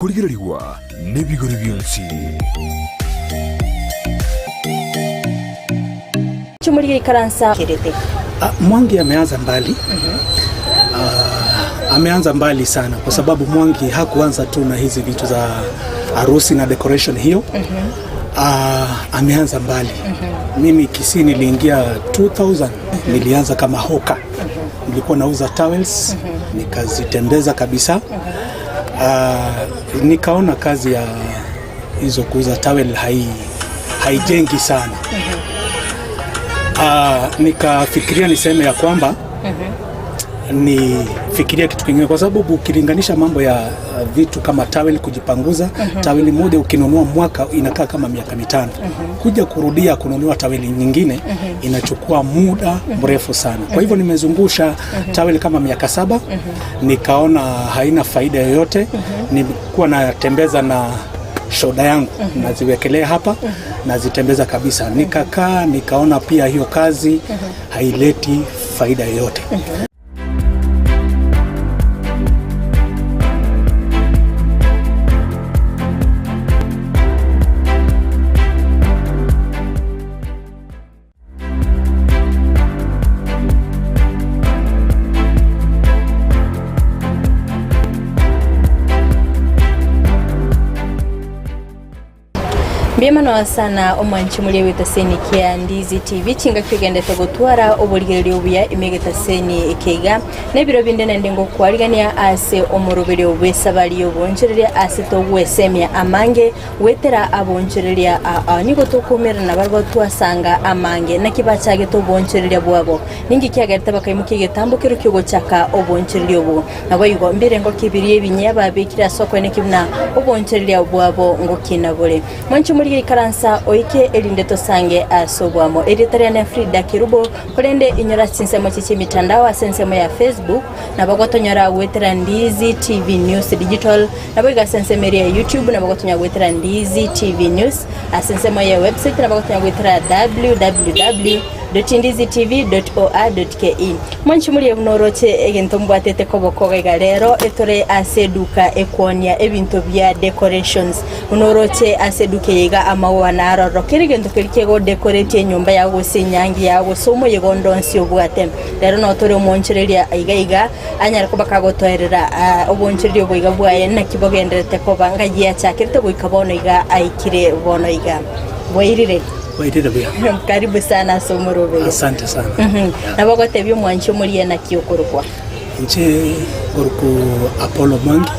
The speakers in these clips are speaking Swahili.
kurigiririwa n'ibigori byonsi. Chumuri karansa kirete. Mwangi ameanza mbali. Ameanza mbali sana kwa sababu Mwangi hakuanza tu na hizi vitu za harusi na decoration hiyo. Ameanza mbali. Mimi Kisii niliingia 2000. Nilianza kama hoka. Nilikuwa nauza towels, nikazitembeza kabisa. Nikaona kazi ya hizo kuuza towel haijengi sana. Nikafikiria niseme ya kwamba nifikiria kitu kingine kwa sababu ukilinganisha mambo ya vitu kama towel kujipanguza, towel moja ukinunua mwaka inakaa kama miaka 5. Kuja kurudia kununua towel nyingine inachukua muda mrefu sana. Kwa hivyo nimezungusha towel kama miaka 7, nikaona haina faida yoyote. Nilikuwa natembeza na shoda yangu, naziwekelea hapa, nazitembeza kabisa. Nikakaa nikaona pia hiyo kazi haileti faida yoyote. Biemano sana omwanchi muri wetaseni kia Ndizi TV chinga kwigende togotwara obuligerero buya imegetaseni ikega nebiro binde ndengo kwaligania ase omurubere obwesabari oboncherere ase togwesemya amange wetera aboncherere niko tokomera nabarwa twasanga amange nakibachage toboncherere bwabo ningi kiagarita bakayimukige tambukiro kyogo chaka oboncherere obo nabayigo mbere ngo kibiriye binyaba bekira soko nekibna oboncherere bwabo ngo kinabole mwanchi muri karansa oike elindeto sange asobwamo editorial Frida Kirubo kolende inyora sinsemo chichi mitandao asensemo ya Facebook na bagotonyora wetera Ndizi TV News Digital na baga sensemo ya YouTube na bagotonya wetera Ndizi TV News asensemo ya website na bagotonya wetera www.ndizitv.or.ke mwanchi muri ebunoroche egento mbwatete koboko galero etore aseduka ekonia ebinto bya decorations unoroche aseduke yega amawana aroro kirigendo kirikego decorate nyumba yago sinyangi yago somo yegondonsi obwate rero notore monchereria aiga anyara kubaka gotoerera obonchererio boiga bwaye nakibogenderete kobanga giya chakirite boikabono iga aikire bono iga boirire bia. Karibu sana somorobe. Asante sana. Nabagote byo mwanchi muri na kiyokorwa. Nje goruko Apollo Mwangi.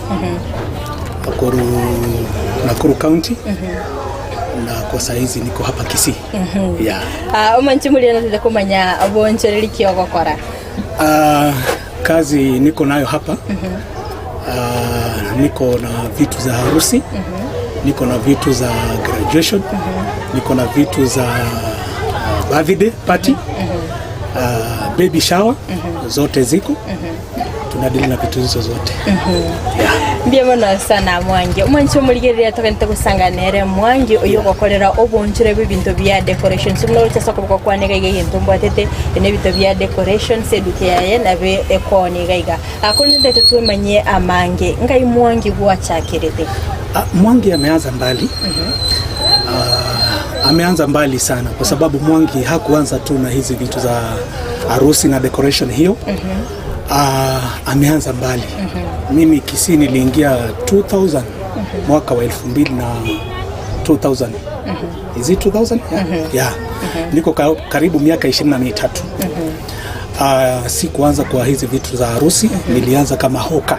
Akoro Nakuru County. Na kwa saizi niko hapa Kisii. Yeah. Mwanchi muri na kumanya abonchereri kiyogokora. Kazi niko nayo hapa. Niko na vitu za harusi. Niko na vitu za graduation. Niko na vitu za birthday party, baby shower, zote ziko. Tunadili na vitu hizo zote. Biemano sana Mwangi. Mwanchi muligerera tokente kusanganere Mwangi oyo gokorera obonchire bibinto bya decoration. Sumno cyasoko kwa nega yento mbwatete ene bito bya decoration seduke yaye nabe ekoni gaiga. Akonde tetwemanye amange ngai Mwangi bwachakirete. Mwangi ameanza mbali. Ameanza mbali sana kwa sababu Mwangi hakuanza tu na hizi vitu za harusi na decoration hiyo. Ameanza mbali. Mimi Kisii niliingia 2000 mwaka wa 2000 na 2000. Is it 2000? Yeah. Niko karibu miaka 23. Si kuanza kwa hizi vitu za harusi, nilianza kama hoka.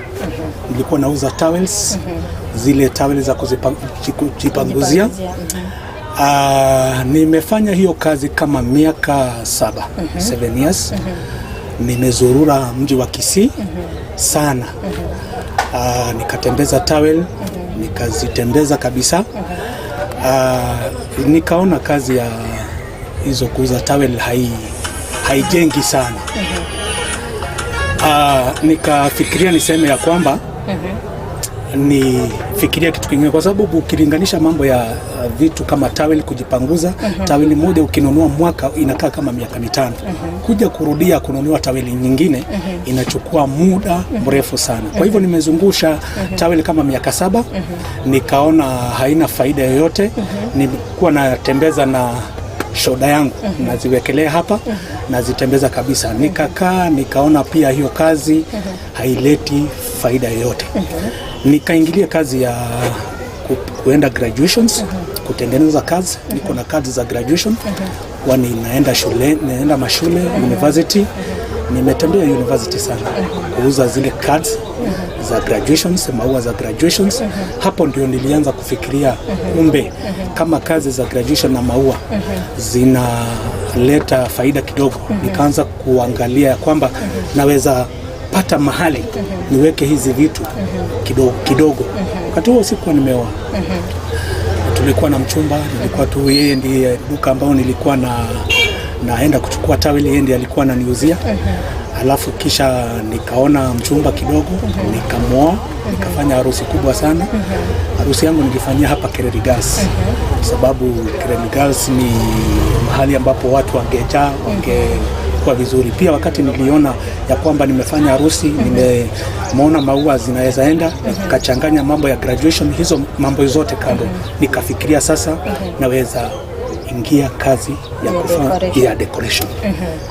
Nilikuwa nauza towels, zile towels za kujipanguzia. Nimefanya hiyo kazi kama miaka 7 years. Nimezurura mji wa Kisii sana. Nikatembeza towel, nikazitembeza kabisa. Nikaona kazi ya hizo kuuza towel haijengi sana. Nikafikiria niseme ya kwamba nifikiria kitu kingine, kwa sababu ukilinganisha mambo ya vitu kama towel kujipanguza, towel moja ukinunua mwaka inakaa kama miaka 5. Kuja kurudia kununua towel nyingine inachukua muda mrefu sana. Kwa hivyo nimezungusha towel kama miaka 7, nikaona haina faida yoyote. Nilikuwa natembeza na shoda yangu, naziwekelea hapa, nazitembeza kabisa. Nikakaa nikaona pia hiyo kazi haileti faida yoyote. Nikaingilia kazi ya kuenda graduations, kutengeneza kazi. Niko na kazi za graduation, kwani naenda mashule, university. Nimetembea university sana kuuza zile cards za graduations, maua za graduations. Hapo ndio nilianza kufikiria kumbe kama kazi za graduation na maua zinaleta faida kidogo. Nikaanza kuangalia kwamba naweza pata mahali niweke hizi vitu kidogo. Wakati huo sikuwa nimeoa. Tulikuwa na mchumba, nilikuwa tu yeye ndiye duka ambao nilikuwa naenda kuchukua towel, yeye ndiye alikuwa ananiuzia. Alafu kisha nikaona mchumba kidogo, nikamuoa, nikafanya harusi kubwa sana. Harusi yangu nilifanyia hapa Kisii Girls, sababu Kisii Girls ni mahali ambapo watu wangejaa, wangekuwa vizuri. Pia wakati niliona ya kwamba nimefanya harusi, nimeona maua zinaweza enda, nikachanganya mambo ya graduation, hizo mambo zote kando, nikafikiria sasa naweza ingia kazi ya kufanya decoration.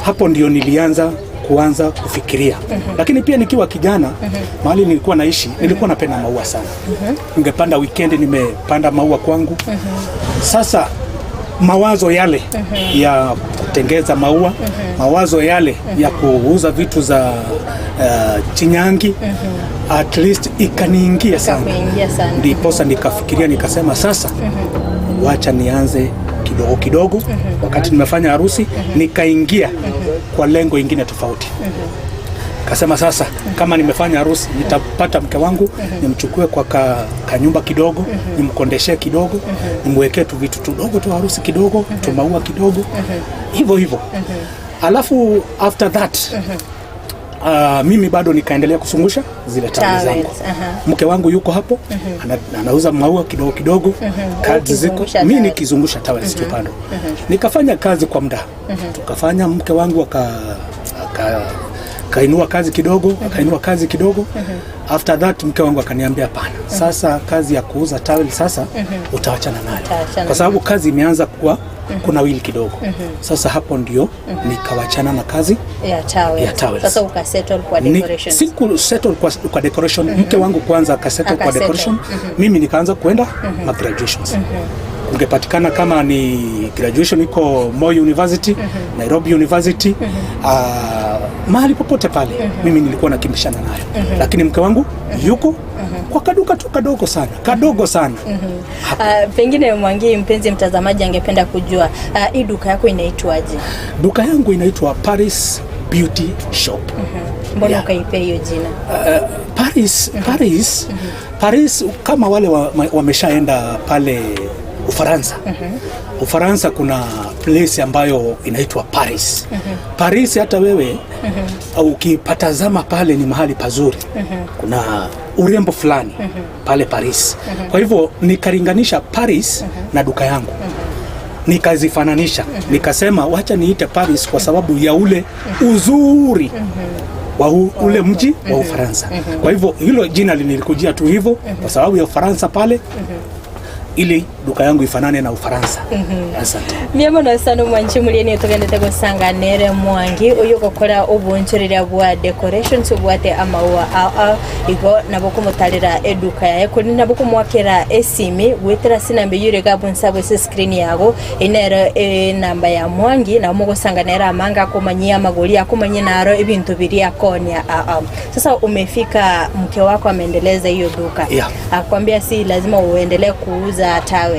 Hapo ndio nilianza kufikiria. Lakini pia nikiwa kijana, mahali nilikuwa naishi, nilikuwa napenda maua sana. Ningepanda weekend, nimepanda maua kwangu. Sasa mawazo yale ya kutengeza maua, mawazo yale ya kuuza vitu za chinyangi, at least ikaniingia sana. Ndiposa nikafikiria, nikasema sasa wacha nianze kidogo. Wakati nimefanya harusi, nikaingia kwa lengo ingine tofauti. Kasema sasa kama nimefanya harusi, nitapata mke wangu, nimchukue kwa kanyumba kidogo, nimkondeshe kidogo, nimwekee tu vitu tudogo tu harusi kidogo, tumaua kidogo, hivyo. Alafu after that mimi bado nikaendelea kusungusha zile towel zangu. Mke wangu yuko hapo, anauza maua kidogo, cards ziko, mimi nikizungusha towels tu pando. Nikafanya kazi kwa muda. Tukafanya, mke wangu akainua kazi kidogo, After that mke wangu akaniambia hapana. Sasa kazi ya kuuza towel sasa utaachana nayo. Kwa sababu kazi imeanza kuwa kuna wili kidogo. Sasa hapo ndio nikawachana na kazi ya towels. Sasa ukasettle kwa decoration. Siku settle kwa decoration. Mke wangu kwanza akasettle kwa decoration. Mimi nikaanza kuenda graduations. Kungepatikana kama ni graduation iko Moi University, Nairobi University, mahali popote pale, mimi nilikuwa nakimbishana nayo. Lakini mke wangu yuko kwa kaduka tu kadogo sana. Pengine Mwangi, mpenzi mtazamaji angependa kujua hii duka yako inaitwaje? Duka yangu inaitwa Paris Beauty Shop. Mbona ukaipea hiyo jina? Paris kama wale wameshaenda pale Ufaransa. Ufaransa kuna place ambayo inaitwa Paris. Paris hata wewe ukipatazama pale ni mahali pazuri. Kuna urembo fulani pale Paris. Kwa hivyo nikaringanisha Paris na duka yangu. Nikazifananisha. Nikasema wacha niite Paris kwa sababu ya ule uzuri wa ule mji wa Ufaransa. Kwa hivyo hilo jina linikujia tu hivyo kwa sababu ya Ufaransa pale, ili duka yangu ifanane na Ufaransa. Asante. Miyamano sana mwanchi muliyeni tugendete gusanganire Mwangi uyu gukora ubunchirira bwa decorations ubwate amawa igo nabo kumutalira eduka yae kuri nabo kumwakera esimi wetera sinambe yure gabo nsabo se screen yago inero namba ya Mwangi na mugusanganira amanga kumanyia magoli akumanye naro ibintu biri akonya Sasa umefika, mke wako ameendeleza hiyo duka. Akwambia si lazima uendelee kuuza towels.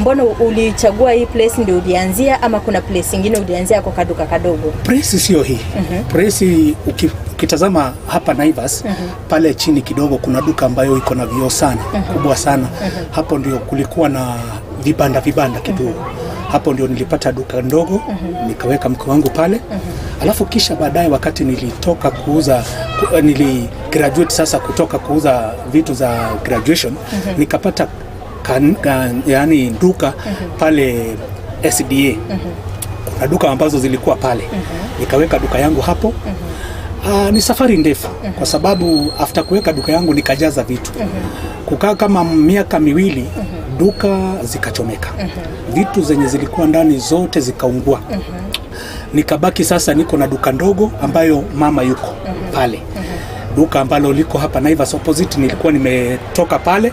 Mbona ulichagua hii place ndio ulianzia, ama kuna place nyingine ulianzia kwa kaduka kadogo? Place sio hii. Place ukitazama hapa Naivas, pale chini kidogo kuna duka ambayo iko na vioo sana, kubwa sana. Hapo ndio kulikuwa na vibanda kidogo. Hapo ndio nilipata duka ndogo, nikaweka mke wangu pale. Alafu kisha baadaye wakati nilitoka kuuza, graduate sasa kutoka kuuza vitu za graduation, nikapata yani duka pale SDA. Kuna duka ambazo zilikuwa pale, nikaweka duka yangu hapo. Ni safari ndefu kwa sababu after kuweka duka yangu nikajaza vitu. Kukaa kama miaka miwili, duka zikachomeka. Vitu zenye zilikuwa ndani zote zikaungua. Nikabaki sasa niko na duka ndogo ambayo mama yuko pale. Duka ambalo liko hapa Naivas opposite, nilikuwa nimetoka pale.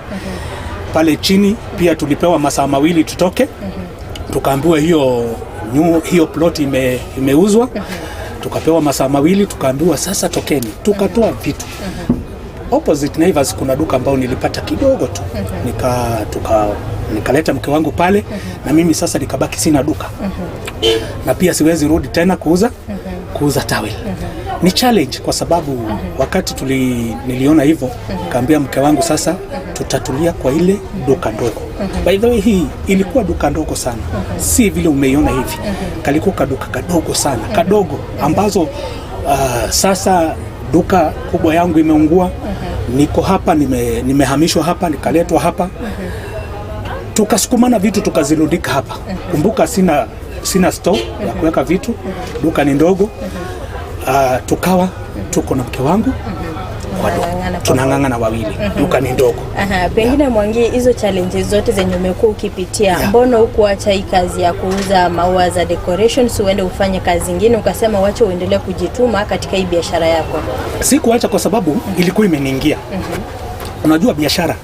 Pale chini pia tulipewa masaa mawili tutoke. Tukaambiwa hiyo plot imeuzwa. Tukapewa masaa mawili, tukaambiwa sasa tokeni. Tukatoa vitu. Opposite Naivas kuna duka ambao nilipata kidogo tu. Nikaleta mke wangu pale, na mimi sasa nikabaki sina duka. Na pia siwezi rudi tena kuuza towel. Ni challenge kwa sababu wakati niliona hivyo, kaambia mke wangu sasa tutatulia kwa ile duka ndogo. By the way, hii ilikuwa duka ndogo sana. Si vile umeiona hivi. Kalikuwa kaduka kadogo sana, kadogo ambazo sasa duka kubwa yangu imeungua. Niko hapa, nimehamishwa hapa, nikaletwa hapa. Tukasukumana vitu tukazirudika hapa. Kumbuka sina store ya kuweka vitu. Duka ni ndogo. Tuko na mke wangu. Tunang'ang'ana wawili. Duka ni ndogo. Pengine Mwangi, hizo challenges zote zenye umekuwa ukipitia, mbona hukuacha hii kazi ya kuuza maua za decorations uende ufanye kazi nyingine, ukasema wacha uendelee kujituma katika hii biashara yako? Sikuacha kwa sababu ilikuwa imeniingia. Unajua biashara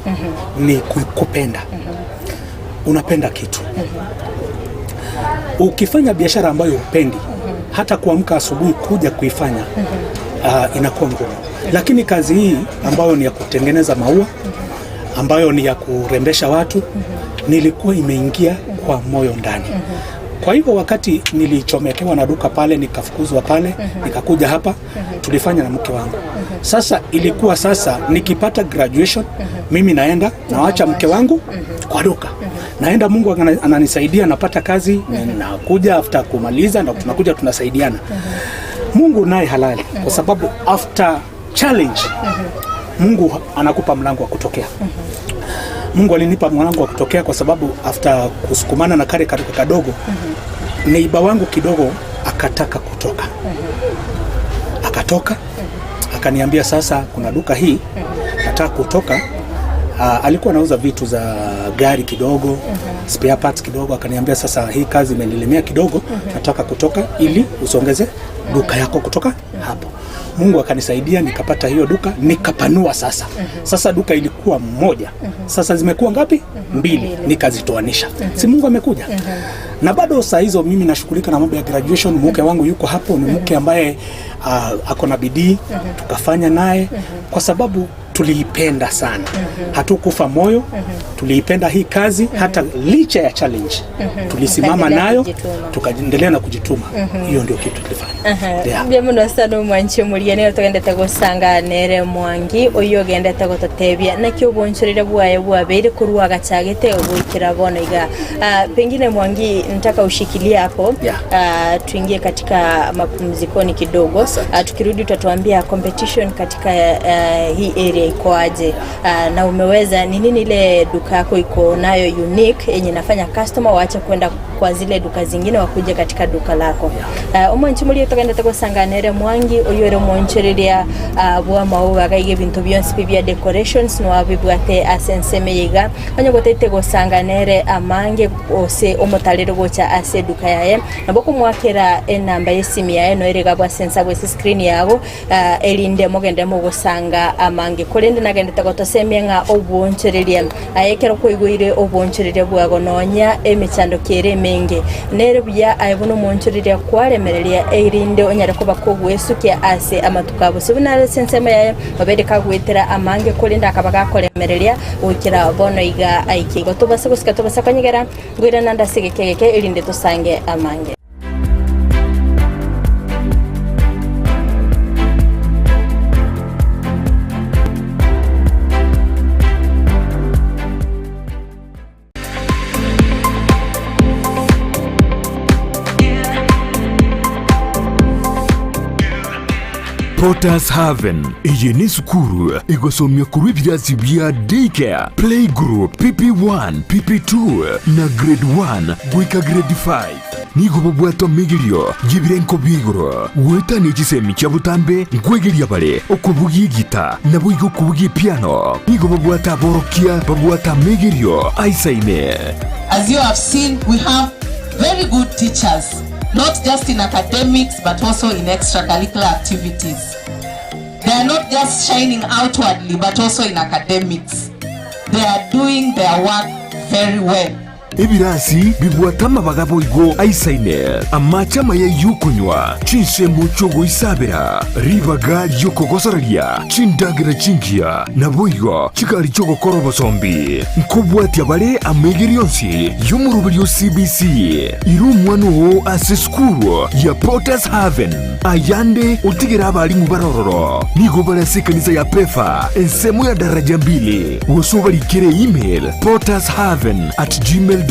ni kupenda. Unapenda kitu. Ukifanya biashara ambayo upendi, hata kuamka asubuhi kuja kuifanya inakuwa ngumu. Lakini kazi hii ambayo ni ya kutengeneza maua, ambayo ni ya kurembesha watu, nilikuwa imeingia kwa moyo ndani. Kwa hivyo wakati nilichomekewa na duka pale, nikafukuzwa pale, nikakuja hapa, tulifanya na mke wangu. Sasa ilikuwa sasa nikipata graduation, mimi naenda naacha mke wangu kwa duka. Naenda, Mungu ananisaidia, napata kazi, nakuja after kumaliza na tunakuja tunasaidiana. Mungu naye halali kwa sababu after challenge Mungu anakupa mlango wa kutokea. Mungu alinipa mlango wa kutokea kwa sababu after kusukumana na kare kadogo, neiba wangu kidogo akataka kutoka. Akatoka, akaniambia sasa kuna duka hii nataka kutoka. Alikuwa anauza vitu za gari kidogo, spare parts kidogo. Akaniambia sasa hii kazi imenilemea kidogo, nataka kutoka ili usongeze duka yako kutoka hapo. Mungu akanisaidia, nikapata hiyo duka, nikapanua sasa. Sasa duka ilikuwa moja, sasa zimekuwa ngapi? 2. Nikazitoanisha. Si Mungu amekuja. Na bado saa hizo mimi nashughulika na mambo ya graduation. Mke wangu yuko hapo, ni mke ambaye ako na bidii. Tukafanya naye kwa sababu tuliipenda sana. Hatukufa moyo. Tuliipenda hii kazi hata licha ya challenge. Tulisimama nayo, tukaendelea na kujituma. Hiyo ndio kitu tulifanya. Bya muno sana mwanchi muri ne tugende gusanga nere Mwangi oyo gende gutotebia nakyo bonchorere bwaye bwabere kuruwa gachagete obukira bona iga. Pengine Mwangi nataka ushikilie hapo. Tuingie katika mapumzikoni kidogo. Tukirudi tutatuambia competition katika hii area iko aje, na umeweza ni nini ile duka yako iko nayo unique yenye nafanya customer waache kwenda kwa zile duka zingine wakuje katika duka lako. Omwanchi muri tugende tugosanganere Mwangi oyore monchereria bwa maua gaige bintu byonse bya decorations no abibwate asensemeiga onye gotete gosanganere amange ose omotalero gocha ase duka yaye naboko mwakera enamba yesimu yaye no erega bwa sensa bwa screen yago elinde mogende mo gosanga amange kolende nagende tagotosemia nga obwonchereria ayekero koiguire obwonchereria bwago nonya emichando kere menge nere bya ayibono monchereria kwaremereria erinde onyare kuba kogwesukia ase amatukabo sibunare sensema yaye babede kagwetera amange kolenda akabaga koremereria ukira bono iga aikigo tubase gusika tubase kanyegera gwira nanda sigekeke erinde tusange amange. Potters Haven iyi ni sukuru igosomya kuri birasi bya daycare, playgroup, PP1, PP2 na grade 1 gwika grade 5 nigo bobwato migirio jibirenko bigoro wetani gisemi cyabutambe ngwegeria bare okubugi gita nabo igo kubugi piano nigo bobwata borokia bobwata migirio aisaine. As you have seen, we have very good teachers, not just in academics but also in extracurricular activities. They are not just shining outwardly but also in academics. They are doing their work very well. Ebirasi bibwatama bagabo igo aisaine amachama ya yukunywa chinse muchogo isabera ribaga yokogosoraria chindagira chingia naboigo chikali chogo korobo sombi nkobwati abale amegirionsi yumurubiryo CBC iru mwano ase skuru ya Potters Haven ayande utigira abali mubarororo nigo barasekanisa ya pefa ensemo ya daraja 2 wosobali kere email pottershaven@gmail.com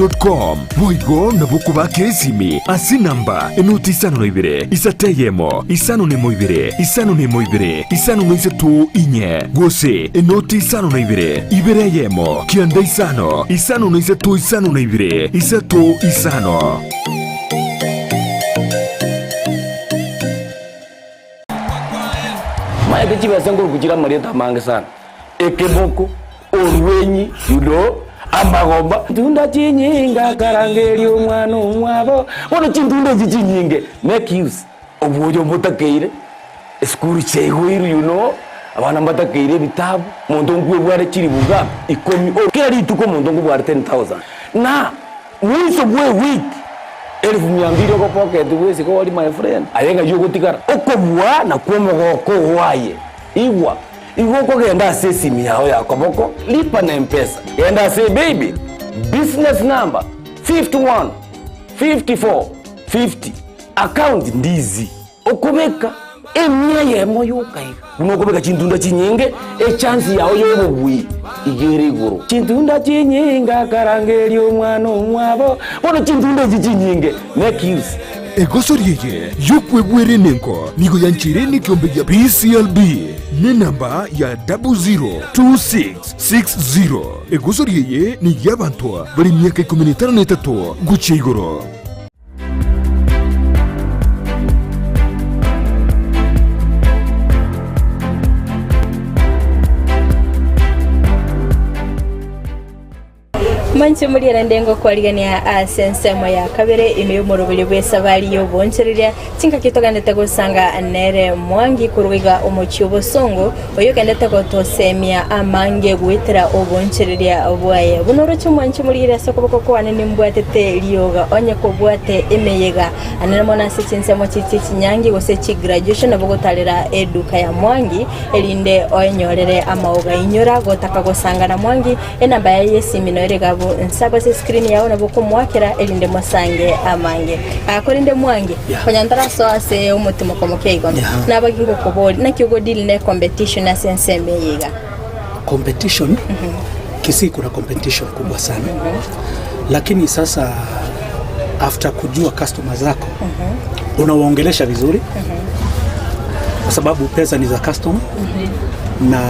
Boigo na buku bakirezimi asi namba enoti isano no ibere isateyemo isano ne moibere isano ne moibere isano no isatu inye Gusii enoti isano no ibere yemo kianda isano no isatu isano no ibere isatu isano. Maeke chiba sanguru kuchira marieta mange sana ekeboko orwenyi yudo amagomba tunda chinyinga karangeri umwana umwabo wono chintunda chinyinge make use obujo mutakeire skuru chegwiru abana mbatakeire bitabu muntu ngwe bware chiri buga ikomi kila rituko muntu ngwe bware 10,000 na mwiso bwe week 1200 ko pocket wese ko wali my friend ayenga yugo tikara okobwa na kwomo ko waye igwa Iwoko genda sesimi yao ya koboko lipa na M-Pesa genda say baby business number 51 54 50 account Ndizi okomeka emya yemo yokai unokobeka chintunda chinyinge chance yao yobugwi igere guru chintunda chinyinga karangeri umwana umwabo wono chintunda chinyinge make use egosoriye yokwebwere nenko nigo yanchire ni kiombe ya PCLB ni namba ya 002660 egosoriye ni yabantoa bari miaka 13 guche igoro. Manchi muri randengo kwaligania asensemo ya kabere imeyumurubiri bw'Esabari yo bonchereria cinka kitogandete gusanga nere mwangi kurugiga umuchi obosongo oyo kandete gotosemia amange gwitira obonchereria obwaye bunoro cy'umwanchi muri rase kuboko kwane nimbwatete liyoga onye kubwate emeyega anemo na sensemo kinyangi gose ki graduation abugotalira eduka ya mwangi elinde onyorere amaoga inyora gotaka gusanga na mwangi enamba ya yesimino gabo nsaba se screen yawe naboko mwakera elinde musange amange akorinde mwange konyandara so ase umutima komokeigo nabagingo kobodi nakigo deal ne competition na sensembe yiga competition Kisii kuna competition kubwa sana lakini sasa after kujua customer zako unawaongelesha vizuri kwa sababu pesa ni za customer na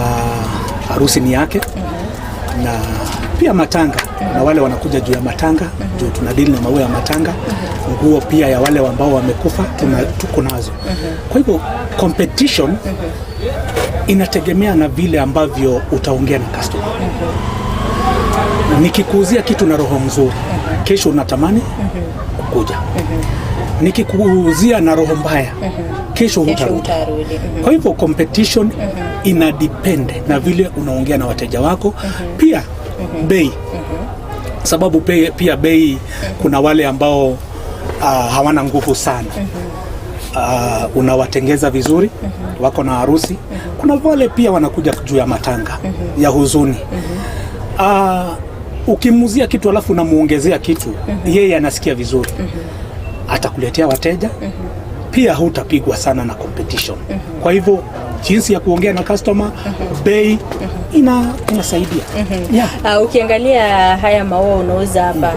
harusi ni yake na pia matanga na wale wanakuja juu ya matanga juu tunadili na mawe ya matanga nguo pia ya wale ambao wamekufa tuko nazo kwa hivyo competition inategemea na vile ambavyo utaongea na customer nikikuuzia kitu na roho mzuri kesho unatamani kukuja nikikuuzia na roho mbaya kesho utarudi kwa hivyo competition ina depend na vile unaongea na wateja wako pia bei sababu pia bei kuna wale ambao hawana nguvu sana unawatengeza vizuri wako na harusi kuna wale pia wanakuja juu ya matanga ya huzuni ukimuzia kitu alafu unamuongezea kitu yeye anasikia vizuri atakuletea wateja pia hutapigwa sana na competition kwa hivyo jinsi ya kuongea na customer bei inasaidia ukiangalia haya maua unauza hapa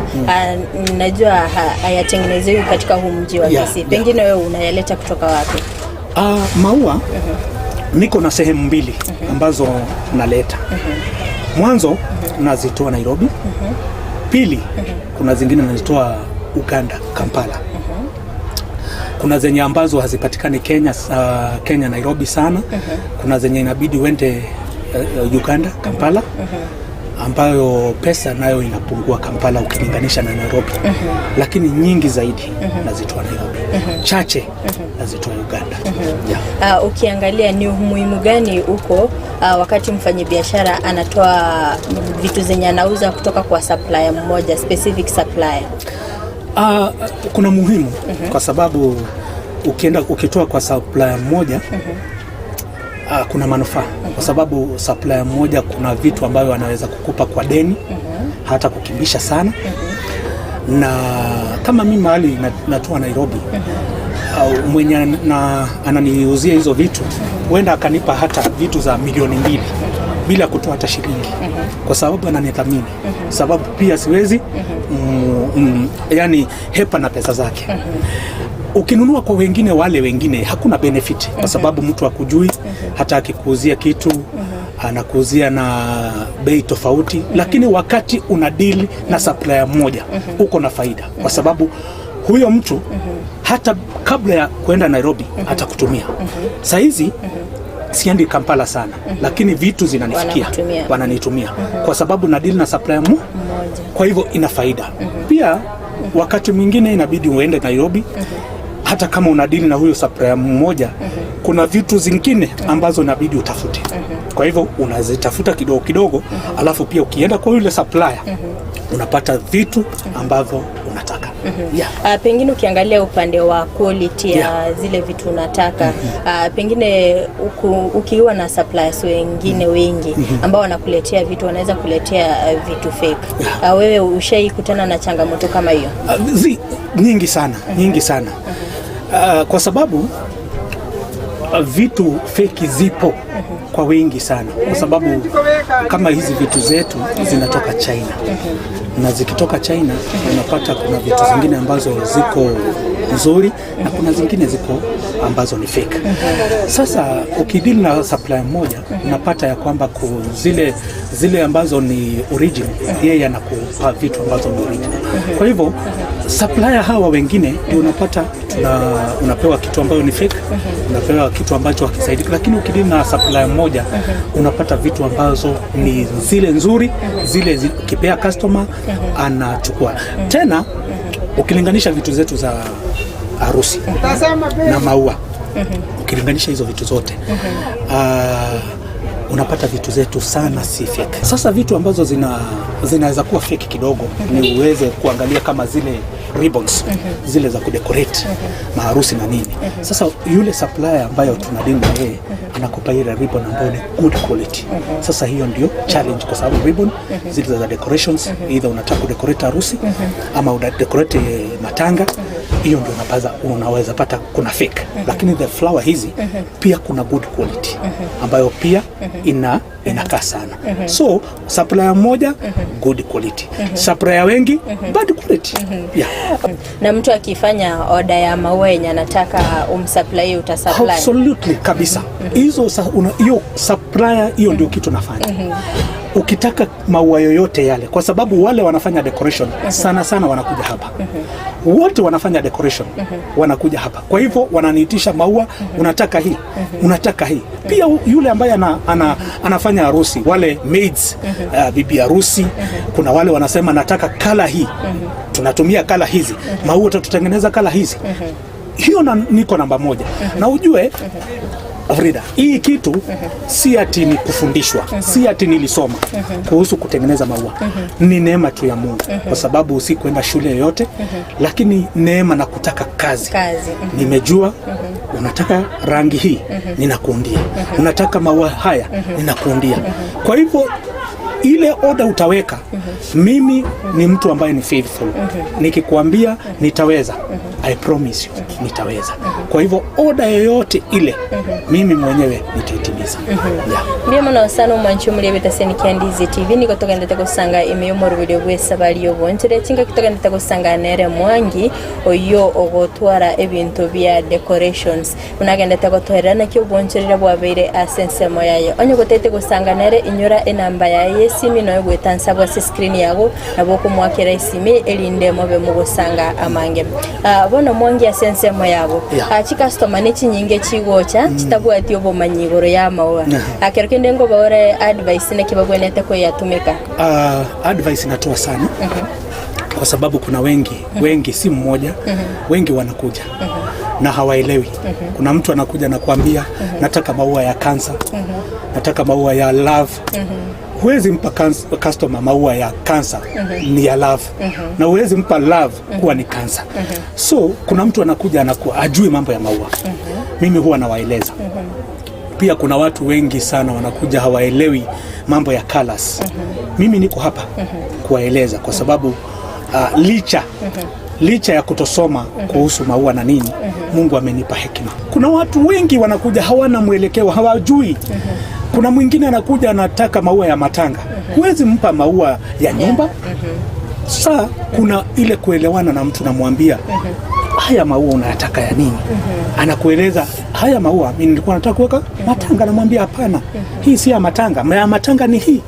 najua hayatengenezewi katika huu mji wa Kisii pengine wewe unayaleta kutoka wapi maua niko na sehemu mbili ambazo naleta. Mwanzo nazitoa Nairobi. Pili kuna zingine nazitoa Uganda, Kampala. Kuna zenye ambazo hazipatikani Kenya Nairobi sana. Kuna zenye inabidi wende Uganda, Kampala, ambayo pesa nayo inapungua Kampala ukilinganisha na Nairobi. Lakini nyingi zaidi nazitoa Nairobi. Chache nazitoa Uganda. Ukiangalia ni umuhimu gani huko wakati mfanyabiashara anatoa vitu zenye anauza kutoka kwa supplier mmoja, specific supplier? Kuna muhimu kwa sababu ukitoa kwa supplier mmoja kuna manufaa, kwa sababu supplier mmoja kuna vitu ambavyo anaweza kukupa kwa deni, hata kukimbisha sana. Na kama mimi mahali natoa Nairobi, mwenye ananiuzia hizo vitu huenda akanipa hata vitu za milioni 2 bila kutoa hata shilingi, kwa sababu ananithamini. Sababu pia siwezi yani hepa na pesa zake. Ukinunua kwa wengine, wale wengine hakuna benefit, kwa sababu mtu hakujui, hata akikuuzia kitu anakuuzia na bei tofauti. Lakini wakati una deal na supplier mmoja, uko na faida, kwa sababu huyo mtu hata kabla ya kwenda Nairobi atakutumia. Saizi siendi Kampala sana, lakini vitu zinanifikia, wananitumia kwa sababu na deal na supplier mmoja. Kwa hivyo ina faida. Pia wakati mwingine inabidi uende Nairobi, hata kama unadili na huyo supplier mmoja, kuna vitu zingine ambazo inabidi utafute. Kwa hivyo unazitafuta kidogo kidogo, alafu pia ukienda kwa yule supplier unapata vitu ambavyo unataka. Pengine ukiangalia upande wa quality ya zile vitu unataka, pengine ukiwa na suppliers wengine wengi ambao wanakuletea vitu, wanaweza kuletea vitu fake. Wewe ushaikutana na changamoto kama hiyo? Nyingi sana. Kwa sababu vitu fake zipo kwa wingi sana, kwa sababu kama hizi vitu zetu zinatoka China, na zikitoka China unapata kuna vitu zingine ambazo ziko nzuri na kuna zingine ziko ambazo ni fake. Sasa ukidili na supplier mmoja, unapata ya kwamba zile ambazo ni original, yeye anakupa vitu ambazo ni original. Kwa hivyo supplier hawa wengine ndio unapata unapewa kitu ambayo ni fake, unapewa kitu ambacho hakisaidii. Lakini ukidili na supplier mmoja, unapata vitu ambazo ni zile nzuri, zile ukipea customer anachukua. Tena ukilinganisha vitu zetu za harusi na maua, ukilinganisha hizo vitu zote, unapata vitu zetu sana si fake. Sasa vitu ambazo zinaweza kuwa fake kidogo, ni uweze kuangalia kama zile ribbons, zile za kudecorate maharusi na nini. Sasa yule supplier ambayo tunadili na yeye anakupa ile ribbon ambayo ni good quality. Sasa hiyo ndio challenge, kwa sababu ribbon zile za decorations, either unataka kudecorate harusi ama udecorate matanga, hiyo ndio unaweza pata kuna fake. Lakini the flower hizi pia kuna good quality ambayo pia inakaa sana. So supplier mmoja good quality, supplier wengi bad quality. Na mtu akifanya order ya maua yenye anataka umsupply, utasupply? Absolutely kabisa. Hiyo supplier, hiyo ndio kitu nafanya. Ukitaka maua yoyote yale, kwa sababu wale wanafanya decoration sana wanakuja hapa. Wote wanafanya decoration wanakuja hapa. Kwa hivyo wananiitisha maua, unataka hii, unataka hii. Pia yule ambaye anafanya harusi, wale maids, bibi harusi, kuna wale wanasema nataka kala hii, tunatumia kala hizi, maua tutatengeneza kala hizi. Hiyo niko namba moja. Na ujue Frida, hii kitu si ati ni kufundishwa, si ati nilisoma kuhusu kutengeneza maua. Ni neema tu ya Mungu, kwa sababu si kwenda shule yoyote, lakini neema na kutaka kazi. Nimejua unataka rangi hii, ninakuundia. Unataka maua haya, ninakuundia. Kwa hivyo ile order utaweka, mimi ni mtu ambaye ni faithful. Nikikuambia nitaweza, I promise you nitaweza. Kwa hivyo order yoyote ile mimi mwenyewe nitaitimiza. Ndiyo mwana sana umwanchi muri Betaseni ya Ndizi TV niko tokendete kusanga emeyo mu rubiro bw'Esabari yobonjere kinga kitokendete kusanga nere mwangi oyo ogotwara ebintu bya decorations unagendete gotwerana kyo bonjere bwabeire asensemo yayo onye gotete kusanga nere inyora enamba ya yesimi no gwetansa bwa screen yago nabo kumwakira isimi elinde mobe mu gusanga amange bono mwangi asensemo yabo achi customer ni kinyinge kigocha kitabwati obomanyiboro ya mawa akerokende ngo baore advice ne kibagwenete ko yatumika advice natoa sana kwa sababu kuna wengi si mmoja wengi wanakuja na hawaelewi. Kuna mtu anakuja na kuambia nataka maua ya cancer, nataka maua ya love. Huwezi mpa customer maua ya cancer ni ya love, na huwezi mpa love kuwa ni cancer. So kuna mtu anakuja anakuwa ajui mambo ya maua. Mimi huwa nawaeleza. Pia kuna watu wengi sana wanakuja hawaelewi mambo ya colors. Mimi niko hapa kuwaeleza kwa sababu licha ya kutosoma kuhusu maua na nini, Mungu amenipa hekima. Kuna watu wengi wanakuja hawana mwelekeo, hawajui. Kuna mwingine anakuja anataka maua ya matanga. Huwezi mpa maua ya nyumba. Sasa kuna ile kuelewana na mtu, namwambia haya maua unayataka ya nini? Anakueleza haya maua mimi nilikuwa nataka kuweka matanga, namwambia hapana, hii si ya matanga, ya matanga ni hii.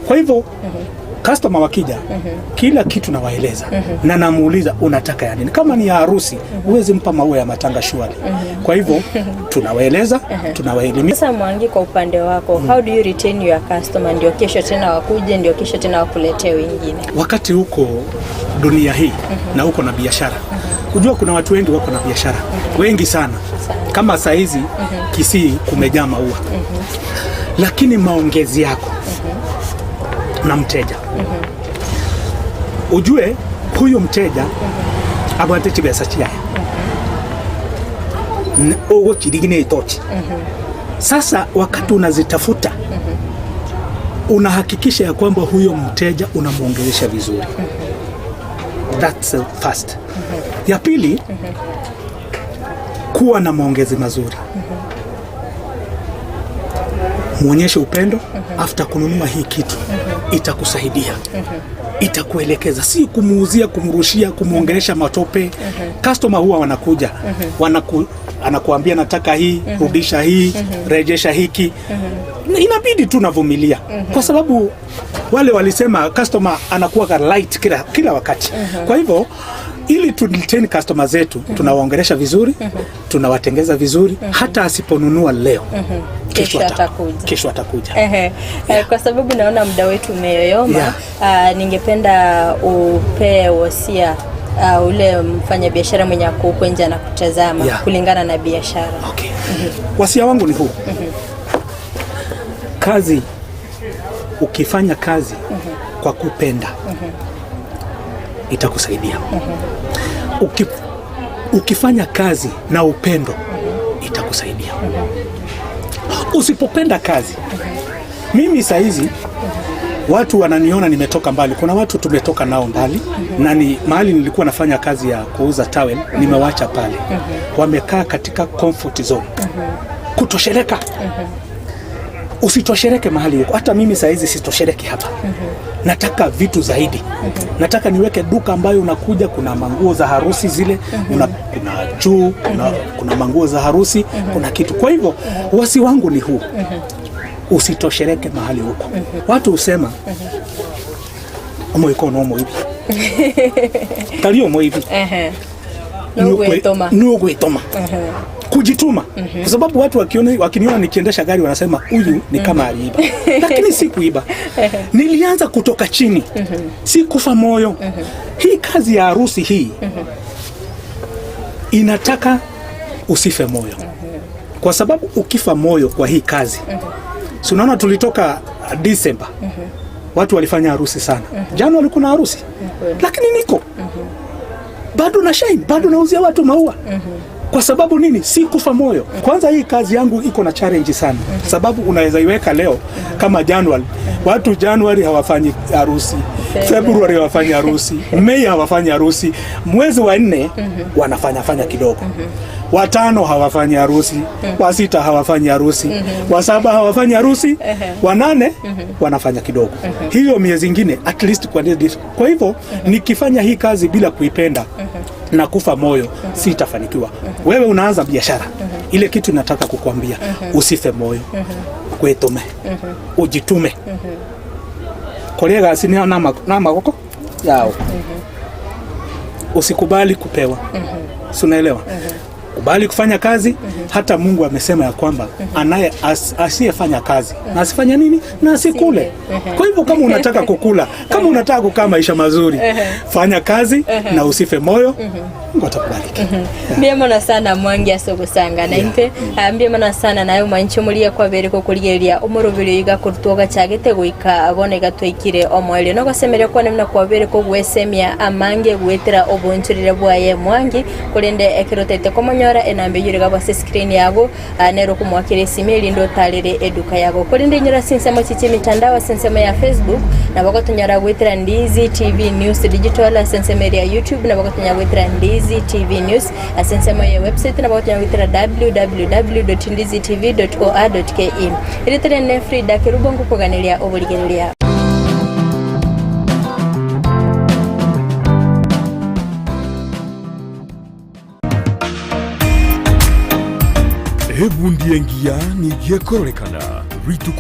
Kwa hivyo customer wakija kila kitu nawaeleza na namuuliza unataka ya nini. Kama ni ya harusi huwezi mpa maua ya matanga shwari. Kwa hivyo tunawaeleza, tunawaelimisha. Sasa Mwangi, kwa upande wako how do you retain your customer ndio kesho tena wakuje, ndio kesho tena wakuletee wengine? Wakati huko dunia hii na huko na biashara, unajua kuna watu wengi wako na biashara wengi sana. Kama saa hizi Kisii kumejaa maua, lakini maongezi yako na mteja ujue huyo mteja abante chibesa chiya ogo chirigine itochi. Sasa wakati unazitafuta unahakikisha ya kwamba huyo mteja unamuongelesha vizuri. That's first. Ya pili, kuwa na maongezi mazuri. Muonyeshe upendo. After kununua hii kitu itakusaidia, itakuelekeza, si kumuuzia, kumrushia, kumuongelesha matope. Customer huwa wanakuja anakuambia nataka hii, rudisha hii, rejesha hiki. Inabidi tu navumilia kwa sababu wale walisema customer anakuwa light kila wakati. Kwa hivyo ili tu retain customer zetu tunawaongelesha vizuri, tunawatengeza vizuri, hata asiponunua leo kesho atakuja. Kwa sababu naona muda wetu umeyoyoma, ningependa upe wasia ule mfanya biashara mwenye ako nje na kutazama kulingana na biashara. Wasia wangu ni huu. Kazi, ukifanya kazi kwa kupenda itakusaidia. Ukifanya kazi na upendo itakusaidia. Usipopenda kazi, mimi saizi watu wananiona nimetoka mbali. Kuna watu tumetoka nao mbali na ni mahali nilikuwa nafanya kazi ya kuuza towel, nimewacha pale. Wamekaa katika comfort zone. Kutoshereka. Usitoshereke mahali huko. Hata mimi saizi sitoshereki hapa. Nataka vitu zaidi. Nataka niweke duka ambayo unakuja kuna manguo za harusi zile, kuna juu, kuna manguo za harusi, kuna kitu. Kwa hivyo wasi wangu ni huu. Usitoshereke mahali huko. Watu husema omo ikono omo hivi. Kalio omo hivi. Nuguetoma. Kujituma. Kwa sababu watu wakiniona nikiendesha gari wanasema huyu ni kama aliiba. Lakini si kuiba. Nilianza kutoka chini. Si kufa moyo. Hii kazi ya harusi hii inataka usife moyo. Kwa sababu ukifa moyo kwa hii kazi. Si unaona tulitoka December. Watu walifanya harusi sana. Januari kuna harusi. Lakini niko bado na shine, bado nauzia watu maua. Kwa sababu nini? Si kufa moyo. Kwanza hii kazi yangu iko na challenge sana. Sababu unaweza iweka leo kama January. Watu January hawafanyi harusi. February hawafanyi harusi. Mei hawafanyi harusi. Mwezi wa 4 wanafanya kidogo. watano hawafanyi harusi, wa sita hawafanyi harusi, wa saba hawafanyi harusi, wa nane wanafanya kidogo. Hiyo miezi ingine at least kwa hivyo nikifanya hii kazi bila kuipenda na kufa moyo sitafanikiwa. Wewe unaanza biashara, ile kitu nataka kukuambia, usife moyo, kwetome, ujitume. Kolega sini na magoko yao. Usikubali kupewa. Unaelewa? Kubali kufanya kazi. Hata Mungu amesema ya kwamba asiyefanya kazi na asifanya nini? Na asikule. Kwa hivyo kama unataka kukula, kama unataka kukaa maisha mazuri, fanya kazi na usife moyo. Ngotakubariki. Mbiyamona sana mwangi asogosanga na impe. Mbiyamona sana nayo mancho muliya kwa bereko kuligeria umurubiro yiga kurutoga cyagete guika abone gatwikire omwele no gasemere kwa nemna kwa bereko gwesemia amange gwetera obonchurire bwaye mwangi kurende ekirotete komonyora enambe yurega bwa screen yago nero kumwakire simeli ndo talere eduka yago kurende nyora sinsemo chichi mitandao sinsemo ya Facebook na bagotunyara gwetera Ndizi TV News Digital sinsemo ya YouTube na bagotunyara gwetera Ndizi TV News asensemo ya website na bagotunyara gwetera www.ndizitv.or.ke iritere ne Frida Kirubongo kuganilia oboligerelia. Hebu ndiengia ni gyekorekana ritu